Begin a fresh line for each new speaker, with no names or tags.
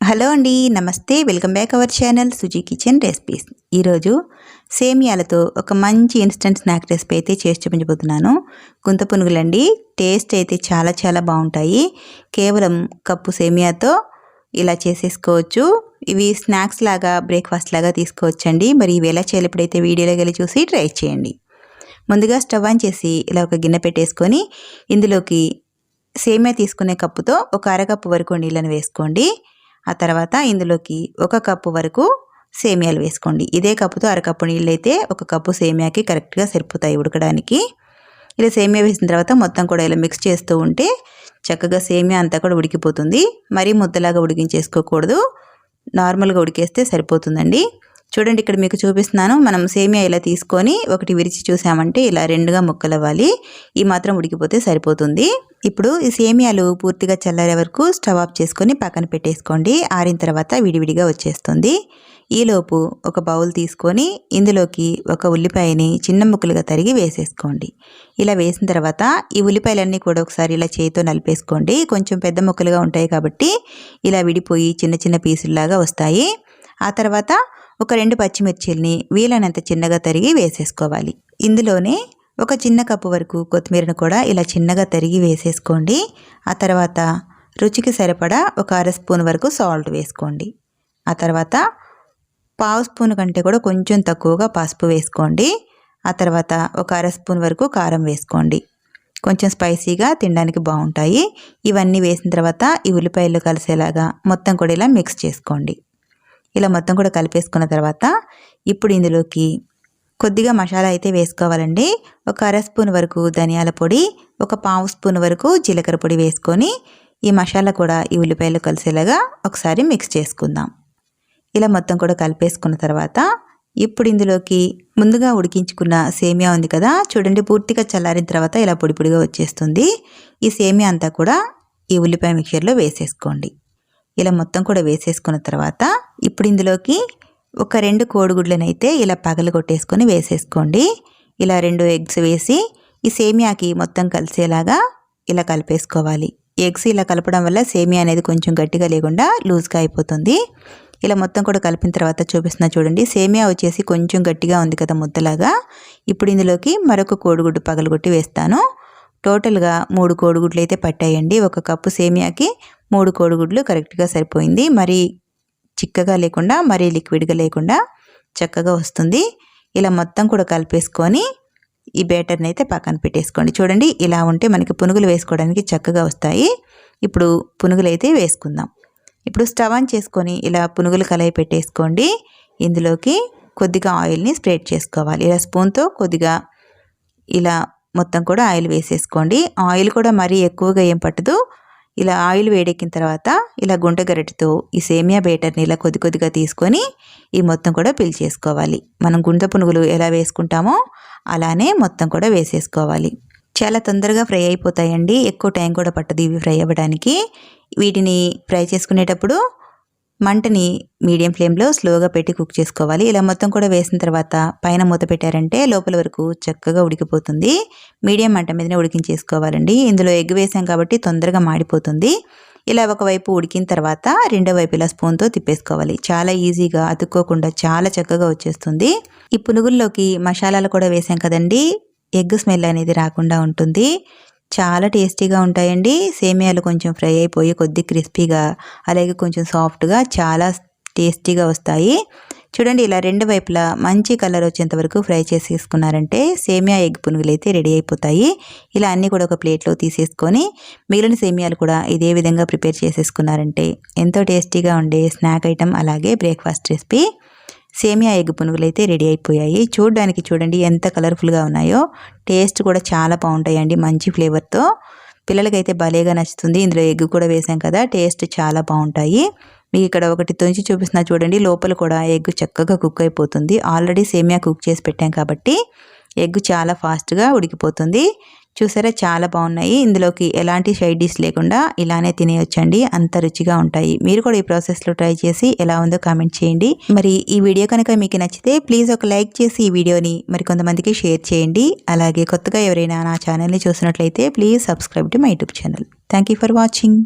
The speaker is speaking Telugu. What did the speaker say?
హలో అండి, నమస్తే. Welcome back our channel Suji kitchen recipes. ఈరోజు సేమియాలతో ఒక మంచి ఇన్స్టెంట్ స్నాక్ రెసిపీ అయితే చేసి చూపించబోతున్నాను. గుంత పునుగులండి. టేస్ట్ అయితే చాలా చాలా బాగుంటాయి. కేవలం కప్పు సేమియాతో ఇలా చేసేసుకోవచ్చు. ఇవి స్నాక్స్ లాగా, బ్రేక్ఫాస్ట్ లాగా తీసుకోవచ్చండి. మరి ఇవి ఎలా చేయాలి ఇప్పుడైతే వీడియోలోకి వెళ్ళి చూసి ట్రై చేయండి. ముందుగా స్టవ్ ఆన్ చేసి ఇలా ఒక గిన్నె పెట్టేసుకొని ఇందులోకి సేమియా తీసుకునే కప్పుతో ఒక అరకప్పు వరకు నీళ్ళని వేసుకోండి. ఆ తర్వాత ఇందులోకి ఒక కప్పు వరకు సేమియాలు వేసుకోండి. ఇదే కప్పుతో అరకప్పు నీళ్ళు అయితే ఒక కప్పు సేమియాకి కరెక్ట్గా సరిపోతాయి ఉడకడానికి. ఇలా సేమియా వేసిన తర్వాత మొత్తం కూడా ఇలా మిక్స్ చేస్తూ ఉంటే చక్కగా సేమియా అంతా కూడా ఉడికిపోతుంది. మరీ ముద్దలాగా ఉడికించేసుకోకూడదు, నార్మల్గా ఉడికేస్తే సరిపోతుందండి. చూడండి, ఇక్కడ మీకు చూపిస్తున్నాను. మనం సేమియా ఇలా తీసుకొని ఒకటి విరిచి చూసామంటే ఇలా రెండుగా ముక్కలు అవ్వాలి. ఈ మాత్రం ఉడికిపోతే సరిపోతుంది. ఇప్పుడు ఈ సేమియాలు పూర్తిగా చల్లారే వరకు స్టవ్ ఆఫ్ చేసుకొని పక్కన పెట్టేసుకోండి. ఆరిన తర్వాత విడివిడిగా వచ్చేస్తుంది. ఈలోపు ఒక బౌల్ తీసుకొని ఇందులోకి ఒక ఉల్లిపాయని చిన్న ముక్కలుగా తరిగి వేసేసుకోండి. ఇలా వేసిన తర్వాత ఈ ఉల్లిపాయలన్నీ కూడా ఒకసారి ఇలా చేతితో నలిపేసుకోండి. కొంచెం పెద్ద ముక్కలుగా ఉంటాయి కాబట్టి ఇలా విడిపోయి చిన్న చిన్న పీసుల్లాగా వస్తాయి. ఆ తర్వాత ఒక 2 పచ్చిమిర్చిల్ని వీలైనంత చిన్నగా తరిగి వేసేసుకోవాలి. ఇందులోనే ఒక చిన్న కప్పు వరకు కొత్తిమీరను కూడా ఇలా చిన్నగా తరిగి వేసేసుకోండి. ఆ తర్వాత రుచికి సరిపడా ఒక అర స్పూన్ వరకు సాల్ట్ వేసుకోండి. ఆ తర్వాత పావు స్పూన్ కంటే కూడా కొంచెం తక్కువగా పసుపు వేసుకోండి. ఆ తర్వాత ఒక అర స్పూన్ వరకు కారం వేసుకోండి. కొంచెం స్పైసీగా తినడానికి బాగుంటాయి. ఇవన్నీ వేసిన తర్వాత ఈ ఉల్లిపాయలు కలిసేలాగా మొత్తం కూడా ఇలా మిక్స్ చేసుకోండి. ఇలా మొత్తం కూడా కలిపేసుకున్న తర్వాత ఇప్పుడు ఇందులోకి కొద్దిగా మసాలా అయితే వేసుకోవాలండి. ఒక అర స్పూన్ వరకు ధనియాల పొడి, ఒక పావు స్పూన్ వరకు జీలకర్ర పొడి వేసుకొని ఈ మసాలా కూడా ఈ ఉల్లిపాయలు కలిసేలాగా ఒకసారి మిక్స్ చేసుకుందాం. ఇలా మొత్తం కూడా కలిపేసుకున్న తర్వాత ఇప్పుడు ఇందులోకి ముందుగా ఉడికించుకున్న సేమియా ఉంది కదా, చూడండి పూర్తిగా చల్లారిన తర్వాత ఇలా పొడి పొడిగా వచ్చేస్తుంది. ఈ సేమియా అంతా కూడా ఈ ఉల్లిపాయ మిక్చర్లో వేసేసుకోండి. ఇలా మొత్తం కూడా వేసేసుకున్న తర్వాత ఇప్పుడు ఇందులోకి ఒక 2 కోడిగుడ్లను అయితే ఇలా పగలు కొట్టేసుకొని వేసేసుకోండి. ఇలా 2 ఎగ్స్ వేసి ఈ సేమియాకి మొత్తం కలిసేలాగా ఇలా కలిపేసుకోవాలి. ఎగ్స్ ఇలా కలపడం వల్ల సేమియా అనేది కొంచెం గట్టిగా లేకుండా లూజ్గా అయిపోతుంది. ఇలా మొత్తం కూడా కలిపిన తర్వాత చూపిస్తున్నా చూడండి, సేమియా వచ్చేసి కొంచెం గట్టిగా ఉంది కదా ముద్దలాగా. ఇప్పుడు ఇందులోకి మరొక కోడిగుడ్డు పగలగొట్టి వేస్తాను. టోటల్గా 3 కోడిగుడ్లు అయితే పట్టాయండి. ఒక కప్పు సేమియాకి 3 కోడిగుడ్లు కరెక్ట్గా సరిపోయింది. మరి చిక్కగా లేకుండా మరీ లిక్విడ్గా లేకుండా చక్కగా వస్తుంది. ఇలా మొత్తం కూడా కలిపేసుకొని ఈ బ్యాటర్ని అయితే పక్కన పెట్టేసుకోండి. చూడండి, ఇలా ఉంటే మనకి పునుగులు వేసుకోవడానికి చక్కగా వస్తాయి. ఇప్పుడు పునుగులు అయితే వేసుకుందాం. ఇప్పుడు స్టవ్ ఆన్ చేసుకొని ఇలా పునుగులు కలయి పెట్టేసుకోండి. ఇందులోకి కొద్దిగా ఆయిల్ని స్ప్రెడ్ చేసుకోవాలి. ఇలా స్పూన్తో కొద్దిగా ఇలా మొత్తం కూడా ఆయిల్ వేసేసుకోండి. ఆయిల్ కూడా మరీ ఎక్కువగా ఏం పట్టదు. ఇలా ఆయిల్ వేడెక్కిన తర్వాత ఇలా గుంట గరిటెతో ఈ సేమియా బేటర్ని ఇలా కొద్ది కొద్దిగా తీసుకొని ఈ మొత్తం కూడా చేసుకోవాలి. మనం గుంట పునుగులు ఎలా వేసుకుంటామో అలానే మొత్తం కూడా వేసేసుకోవాలి. చాలా తొందరగా ఫ్రై అయిపోతాయండి. ఎక్కువ టైం కూడా పట్టదు ఇవి ఫ్రై అవ్వడానికి. వీటిని ఫ్రై చేసుకునేటప్పుడు మంటని మీడియం ఫ్లేమ్లో స్లోగా పెట్టి కుక్ చేసుకోవాలి. ఇలా మొత్తం కూడా వేసిన తర్వాత పైన మూత పెట్టారంటే లోపల వరకు చక్కగా ఉడికిపోతుంది. మీడియం మంట మీదనే ఉడికించేసుకోవాలండి. ఇందులో ఎగ్ వేసాం కాబట్టి తొందరగా మాడిపోతుంది. ఇలా ఒకవైపు ఉడికిన తర్వాత రెండో వైపు ఇలా స్పూన్తో తిప్పేసుకోవాలి. చాలా ఈజీగా అతుక్కోకుండా చాలా చక్కగా వచ్చేస్తుంది. ఈ పునుగుల్లోకి మసాలాలు కూడా వేసాం కదండి, ఎగ్ స్మెల్ అనేది రాకుండా ఉంటుంది. చాలా టేస్టీగా ఉంటాయండి. సేమియాలు కొంచెం ఫ్రై అయిపోయి కొద్ది క్రిస్పీగా, అలాగే కొంచెం సాఫ్ట్గా చాలా టేస్టీగా వస్తాయి. చూడండి, ఇలా 2 వైపులా మంచి కలర్ వచ్చేంత వరకు ఫ్రై చేసేసుకున్నారంటే సేమియా ఎగ్ పునుగులు అయితే రెడీ అయిపోతాయి. ఇలా అన్నీ కూడా ఒక ప్లేట్లో తీసేసుకొని మిగిలిన సేమియాలు కూడా ఇదే విధంగా ప్రిపేర్ చేసేసుకున్నారంటే ఎంతో టేస్టీగా ఉండే స్నాక్ ఐటమ్, అలాగే బ్రేక్ఫాస్ట్ రెసిపీ సేమియా ఎగ్ పునుగులు అయితే రెడీ అయిపోయాయి. చూడడానికి చూడండి ఎంత కలర్ఫుల్గా ఉన్నాయో. టేస్ట్ కూడా చాలా బాగుంటాయండి, మంచి ఫ్లేవర్తో. పిల్లలకైతే భలేగా నచ్చుతుంది. ఇందులో ఎగ్ కూడా వేసాం కదా, టేస్ట్ చాలా బాగుంటాయి. మీకు ఇక్కడ ఒకటి తుంచి చూపిస్తున్నా చూడండి, లోపల కూడా ఎగ్ చక్కగా కుక్ అయిపోతుంది. ఆల్రెడీ సేమియా కుక్ చేసి పెట్టాం కాబట్టి ఎగ్ చాలా ఫాస్ట్గా ఉడికిపోతుంది. చూసారా, చాలా బాగున్నాయి. ఇందులోకి ఎలాంటి సైడ్ డిష్ లేకుండా ఇలానే తినేయొచ్చండి, అంత రుచిగా ఉంటాయి. మీరు కూడా ఈ ప్రాసెస్లో ట్రై చేసి ఎలా ఉందో కామెంట్ చేయండి. మరి ఈ వీడియో కనుక మీకు నచ్చితే ప్లీజ్ ఒక లైక్ చేసి ఈ వీడియోని మరి కొంతమందికి షేర్ చేయండి. అలాగే కొత్తగా ఎవరైనా నా ఛానల్ని చూసినట్లయితే please subscribe to my YouTube channel. Thank you for watching.